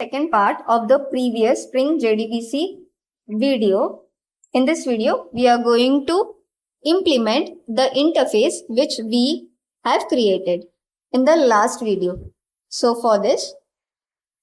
second part of the previous Spring JDBC video. In this video, we are going to implement the interface which we have created in the last video. So for this,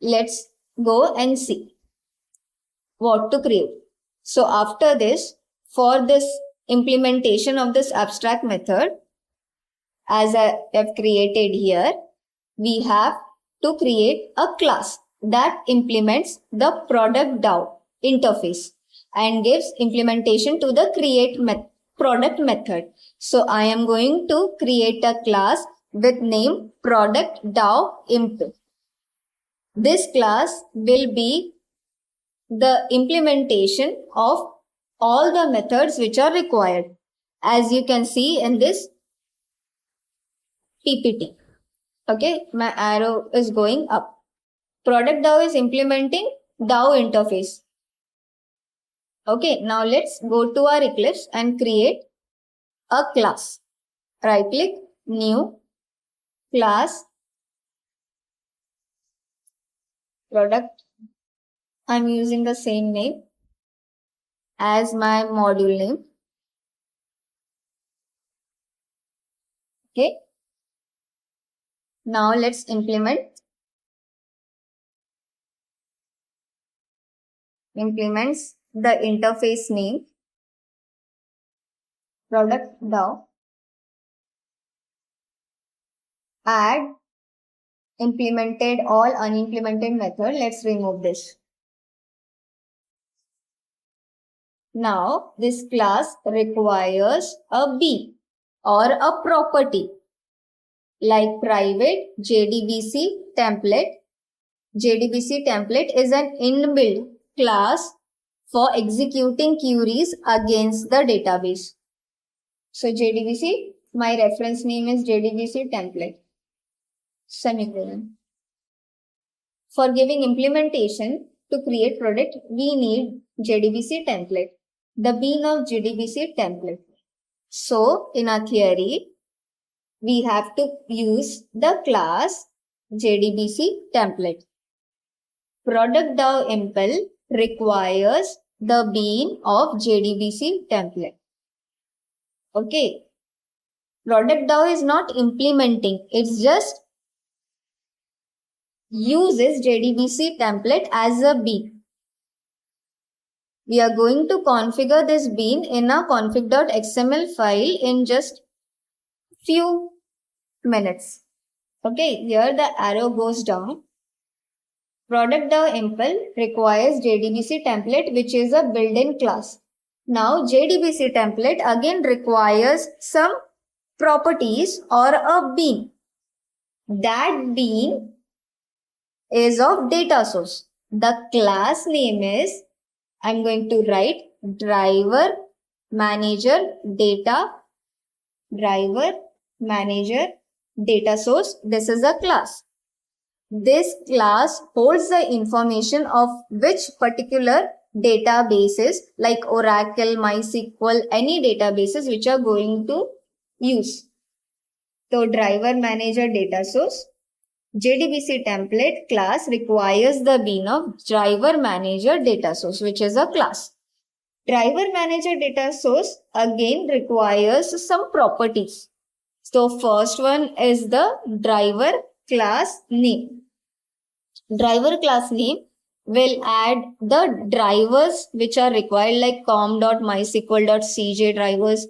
let's go and see what to create. So after this, for this implementation of this abstract method, as I have created here, we have to create a class that implements the product DAO interface and gives implementation to the create product method. So I am going to create a class with name product DAO imp. This class will be the implementation of all the methods which are required, as you can see in this PPT. Okay, my arrow is going up. Product DAO is implementing DAO interface. Okay, now let's go to our Eclipse and create a class. Right click, new, class, product. I'm using the same name as my module name. Okay. Now let's implements the interface name product DAO. Add implemented all unimplemented method. Let's remove this. Now this class requires a bean or a property like private JDBC template. JDBC template is an inbuilt class for executing queries against the database. So JDBC, my reference name is JDBC template. Semicolon. For giving implementation to create product, we need JDBC template, the bean of JDBC template. So in our theory, we have to use the class JDBC template. Product DAO impl requires the bean of JDBC template. Okay. Product DAO is not implementing. It's just uses JDBC template as a bean. We are going to configure this bean in a config.xml file in just few minutes. Okay, here the arrow goes down. Product DAO impl requires JDBC template, which is a built-in class. Now JDBC template again requires some properties or a bean. That bean is of data source. The class name is, I'm going to write driver manager data source. This is a class. This class holds the information of which particular databases like Oracle, MySQL, any databases which are going to use. So driver manager data source. JDBC template class requires the bean of driver manager data source, which is a class. Driver manager data source again requires some properties. So first one is the driver class name. Driver class name will add the drivers which are required like com.mysql.cj drivers.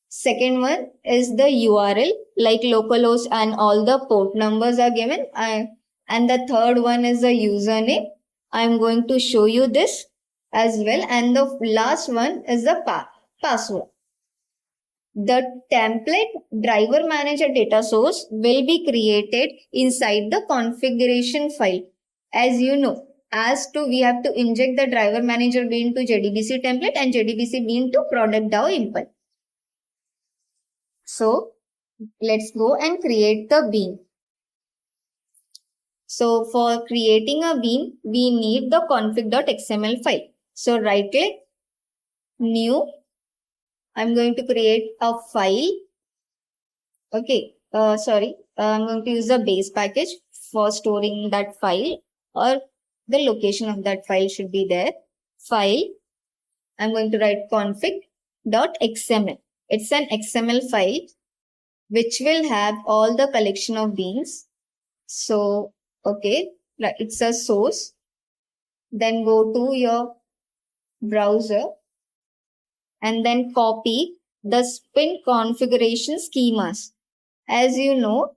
Second one is the URL like localhost and all the port numbers are given. And the third one is the username. I'm going to show you this as well. And the last one is the password. The template driver manager data source will be created inside the configuration file. As you know, we have to inject the driver manager bean to JDBC template and JDBC bean to product DAO impl. So let's go and create the bean. So for creating a bean, we need the config.xml file. So right click, new. I'm going to create a file. Okay, I'm going to use the base package for storing that file, or the location of that file should be there. File, I'm going to write config.xml. It's an XML file which will have all the collection of beans. So, okay, it's a source. Then go to your browser and then copy the Spring configuration schemas. As you know,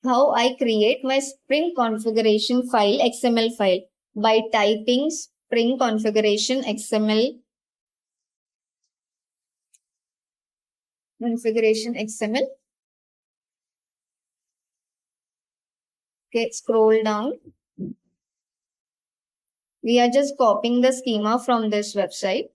how I create my Spring configuration file, XML file, by typing Spring configuration XML, XML. Okay, scroll down. We are just copying the schema from this website.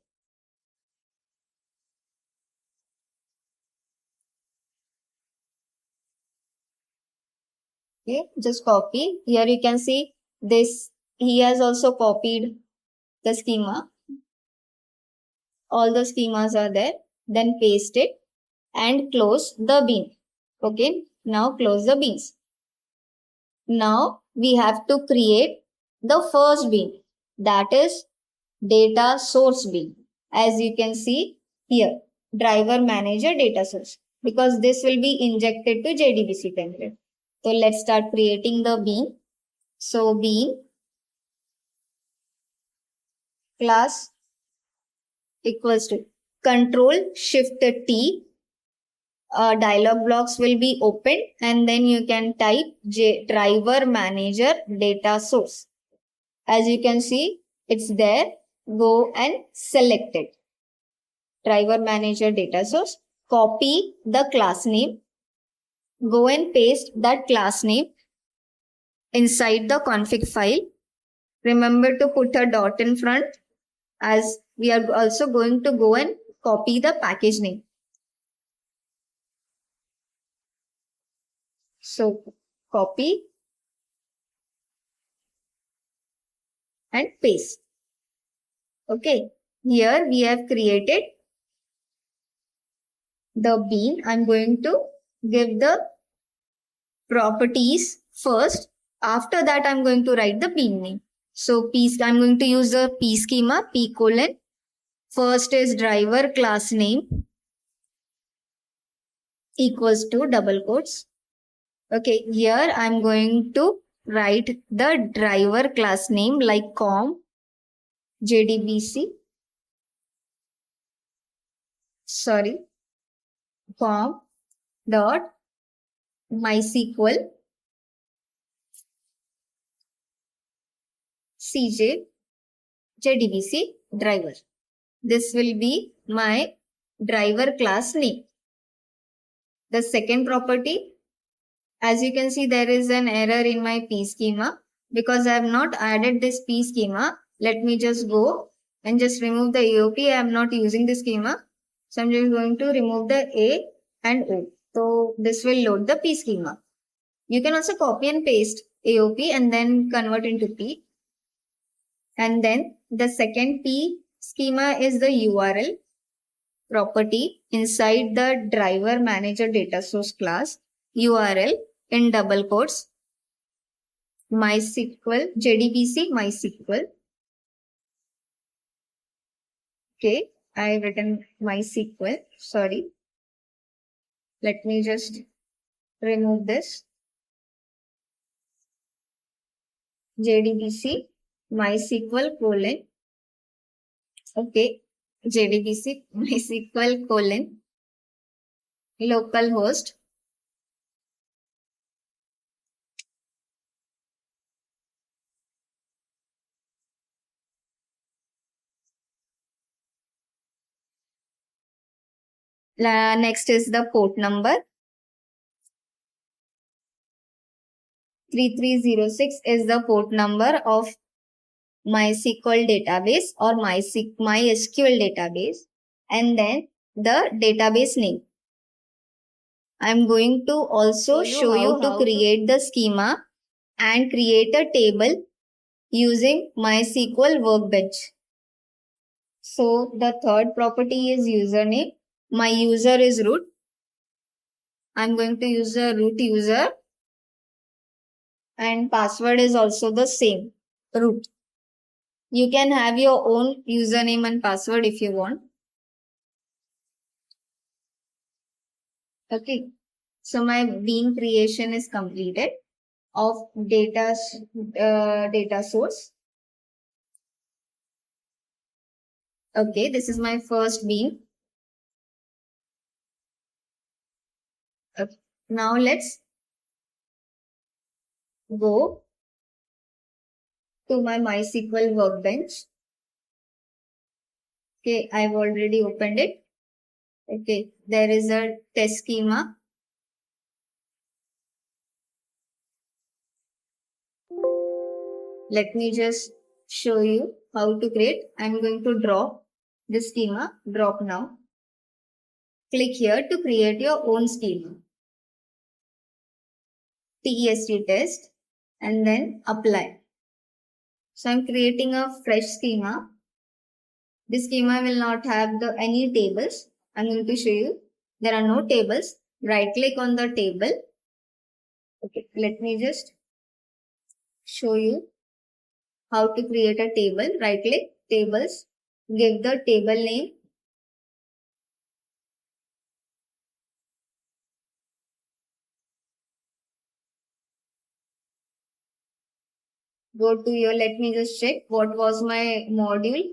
Okay, just copy. Here you can see this. He has also copied the schema. All the schemas are there. Then paste it and close the bean. Okay, now close the beans. Now we have to create the first bean, that is data source bean. As you can see here, driver manager data source, because this will be injected to JDBC template. So let's start creating the bean. So bean class equals to Control Shift T. Dialog blocks will be opened and then you can type driver manager data source. As you can see, it's there. Go and select it. Driver manager data source. Copy the class name. Go and paste that class name inside the config file. Remember to put a dot in front, as we are also going to go and copy the package name. So copy and paste. Okay, here we have created the bean. I'm going to give the properties first. After that, I'm going to write the bean name. So I'm going to use the P schema, P colon. First is driver class name equals to double quotes. Okay, here I'm going to write the driver class name like com JDBC. Com dot MySQL CJ JDBC driver. This will be my driver class name. The second property, as you can see, there is an error in my P schema because I have not added this P schema. Let me just go and just remove the AOP. I am not using the schema. So I'm just going to remove the A and O. So this will load the P schema. You can also copy and paste AOP and then convert into P. And then the second P schema is the URL property inside the driver manager data source class. URL in double quotes MySQL JDBC MySQL. Okay, I have written MySQL. Sorry. Let me just remove this. JDBC MySQL colon. Okay, JDBC MySQL colon localhost. Next is the port number. 3306 is the port number of MySQL database or MySQL database, and then the database name. I'm going to also show you how to create the schema and create a table using MySQL Workbench. So the third property is username. My user is root. I'm going to use a root user, and password is also the same. root. You can have your own username and password if you want. Okay. So my bean creation is completed of data source. Okay, this is my first bean. Okay. Now let's go to my MySQL workbench. Okay, I've already opened it. Okay, there is a test schema. Let me just show you how to create. I'm going to drop this schema. Drop now. Click here to create your own schema. TEST test and then apply. So I'm creating a fresh schema. This schema will not have any tables. I'm going to show you. There are no tables. Right click on the table. Okay, let me just show you how to create a table. Right click, tables, give the table name. Go to your, let me just check what was my model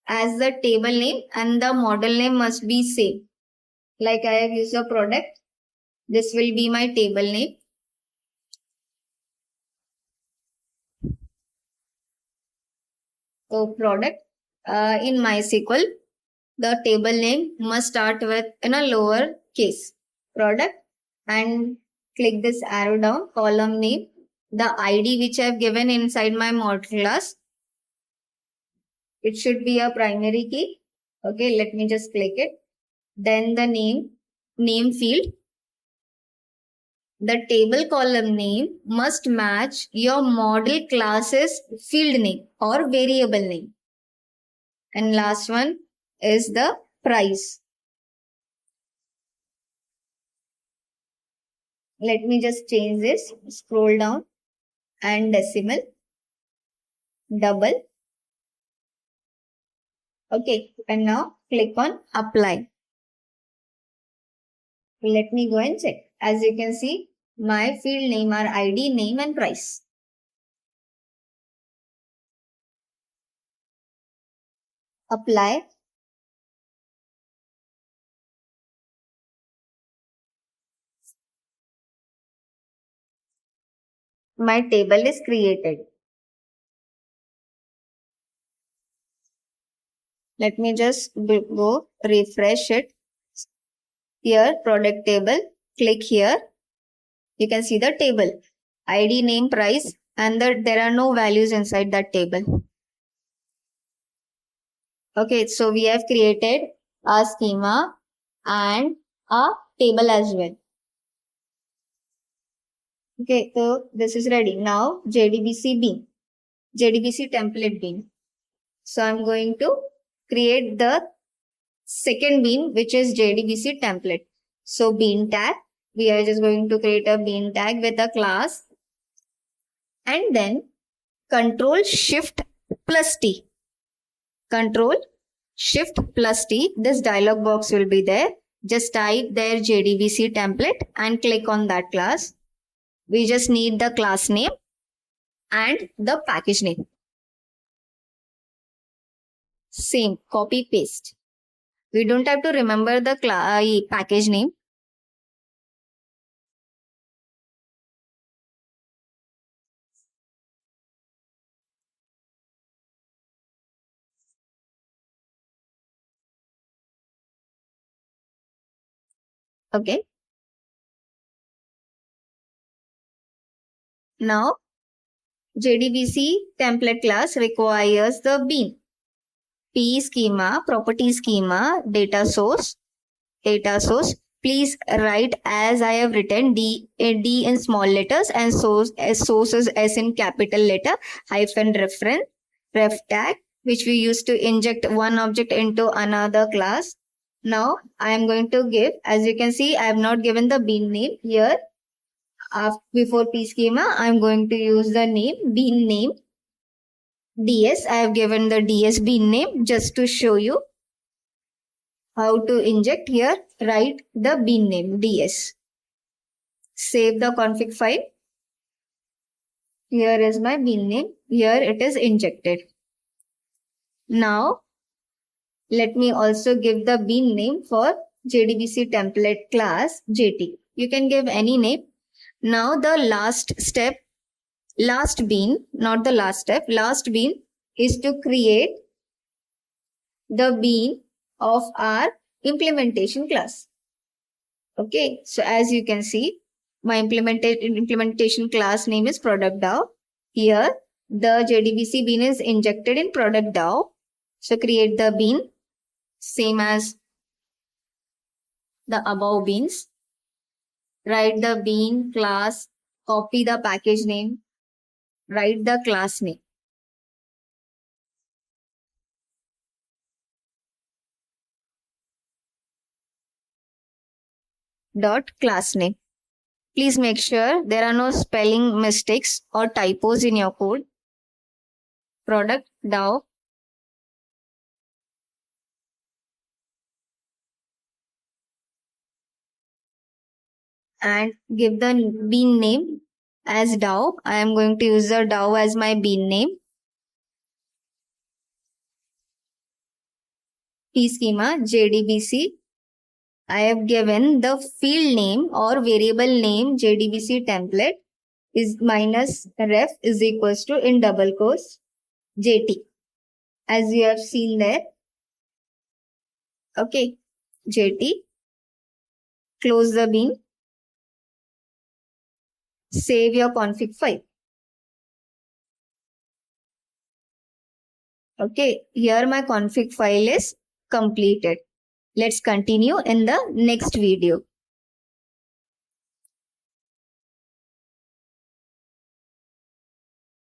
as the table name, and the model name must be same. Like I have used a product. This will be my table name. So product in MySQL, the table name must start with in a lower case. Product, and click this arrow down, column name, the ID which I have given inside my model class. It should be a primary key. Okay, let me just click it. Then the name field. The table column name must match your model class's field name or variable name. And last one is the price. Let me just change this. Scroll down and decimal, double. Okay, and now click on apply. Let me go and check. As you can see, my field name are ID, name and price. Apply. My table is created. Let me just go refresh it. Here, product table. Click here. You can see the table. ID, name, price, and there are no values inside that table. Okay, so we have created a schema and a table as well. Okay, so this is ready. Now JDBC bean, JDBC template bean. So I'm going to create the second bean, which is JDBC template. So bean tag, we are just going to create a bean tag with a class, and then Control Shift plus T. Control Shift plus T. This dialog box will be there. Just type there JDBC template and click on that class. We just need the class name and the package name. Same, copy paste. We don't have to remember the package name. Okay. Now, JDBC template class requires the bean. P schema, property schema, data source. Please write as I have written D in small letters and source is S in capital letter, hyphen reference, ref tag, which we use to inject one object into another class. Now I am going to give, as you can see, I have not given the bean name here. Before p schema, I'm going to use the name, bean name, ds. I have given the ds bean name just to show you how to inject here. Write the bean name, ds. Save the config file. Here is my bean name. Here it is injected. Now, let me also give the bean name for JDBC template class JT. You can give any name. Now the last step, last bean, not the last step, last bean is to create the bean of our implementation class. Okay, so as you can see, my implementation class name is product DAO. Here, the JDBC bean is injected in product DAO. So create the bean, same as the above beans. Write the bean class, copy the package name, write the class name. Dot class name. Please make sure there are no spelling mistakes or typos in your code. Product DAO. And give the bean name as DAO. I am going to use the DAO as my bean name. P schema JDBC. I have given the field name or variable name JDBC template is minus ref is equals to in double quotes JT, as you have seen there. Okay, JT. Close the bean. Save your config file. Okay, here my config file is completed. Let's continue in the next video.